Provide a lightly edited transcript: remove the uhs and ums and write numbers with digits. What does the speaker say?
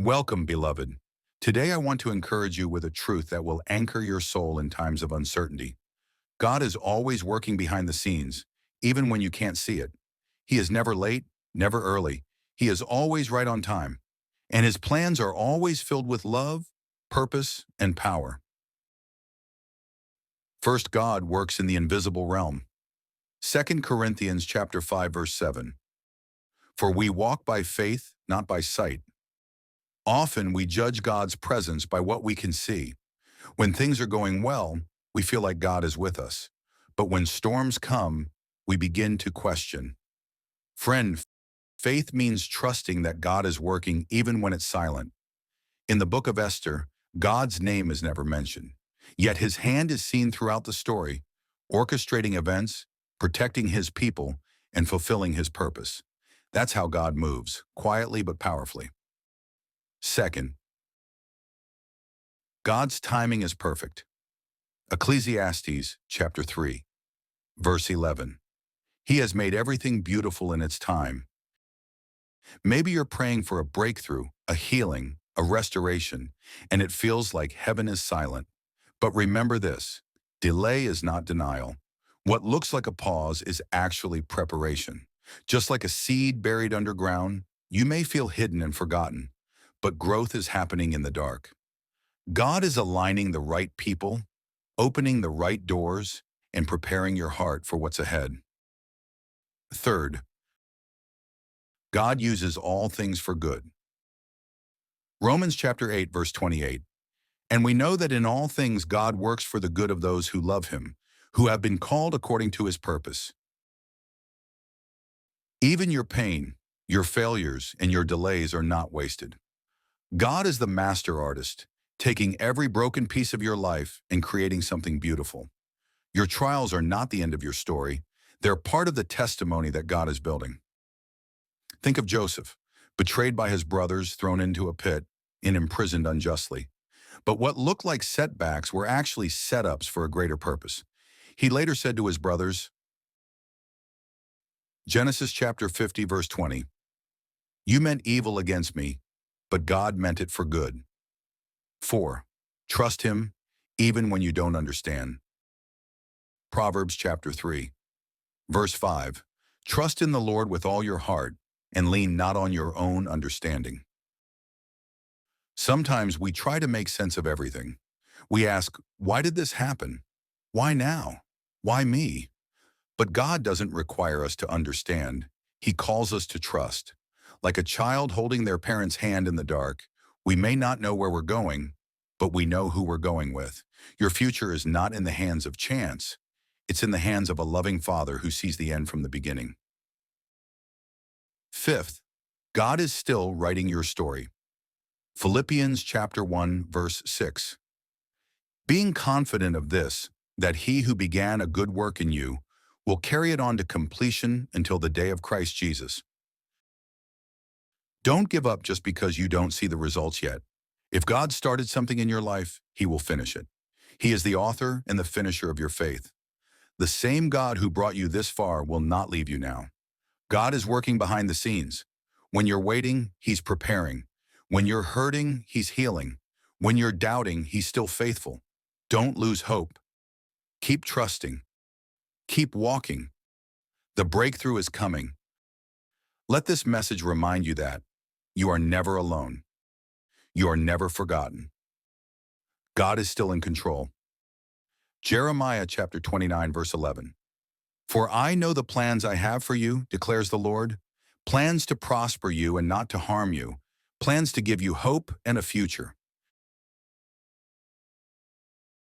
Welcome, beloved. Today I want to encourage you with a truth that will anchor your soul in times of uncertainty. God is always working behind the scenes, even when you can't see it. He is never late, never early. He is always right on time. And his plans are always filled with love, purpose, and power. First, God works in the invisible realm. 2 Corinthians chapter 5, verse 7. For we walk by faith, not by sight. Often we judge God's presence by what we can see. When things are going well, we feel like God is with us. But when storms come, we begin to question. Friend, faith means trusting that God is working even when it's silent. In the book of Esther, God's name is never mentioned. Yet his hand is seen throughout the story, orchestrating events, protecting his people, and fulfilling his purpose. That's how God moves, quietly but powerfully. Second, God's timing is perfect. Ecclesiastes chapter 3, verse 11. He has made everything beautiful in its time. Maybe you're praying for a breakthrough, a healing, a restoration, and it feels like heaven is silent. But remember this, delay is not denial. What looks like a pause is actually preparation. Just like a seed buried underground, you may feel hidden and forgotten, but growth is happening in the dark. God is aligning the right people, opening the right doors, and preparing your heart for what's ahead. Third, God uses all things for good. Romans chapter 8, verse 28. And we know that in all things God works for the good of those who love him, who have been called according to his purpose. Even your pain, your failures, and your delays are not wasted. God is the master artist, taking every broken piece of your life and creating something beautiful. Your trials are not the end of your story. They're part of the testimony that God is building. Think of Joseph, betrayed by his brothers, thrown into a pit, and imprisoned unjustly. But what looked like setbacks were actually setups for a greater purpose. He later said to his brothers, Genesis chapter 50, verse 20, You meant evil against me, but God meant it for good. 4. Trust him, even when you don't understand. Proverbs chapter 3, verse 5, Trust in the Lord with all your heart, and lean not on your own understanding. Sometimes we try to make sense of everything. We ask, why did this happen? Why now? Why me? But God doesn't require us to understand. He calls us to trust. Like a child holding their parent's hand in the dark, we may not know where we're going, but we know who we're going with. Your future is not in the hands of chance. It's in the hands of a loving Father who sees the end from the beginning. Fifth, God is still writing your story. Philippians chapter 1, verse 6. Being confident of this, that he who began a good work in you will carry it on to completion until the day of Christ Jesus. Don't give up just because you don't see the results yet. If God started something in your life, he will finish it. He is the author and the finisher of your faith. The same God who brought you this far will not leave you now. God is working behind the scenes. When you're waiting, he's preparing. When you're hurting, he's healing. When you're doubting, he's still faithful. Don't lose hope. Keep trusting. Keep walking. The breakthrough is coming. Let this message remind you that you are never alone. You are never forgotten. God is still in control. Jeremiah chapter 29, verse 11. For I know the plans I have for you, declares the Lord, plans to prosper you and not to harm you, plans to give you hope and a future.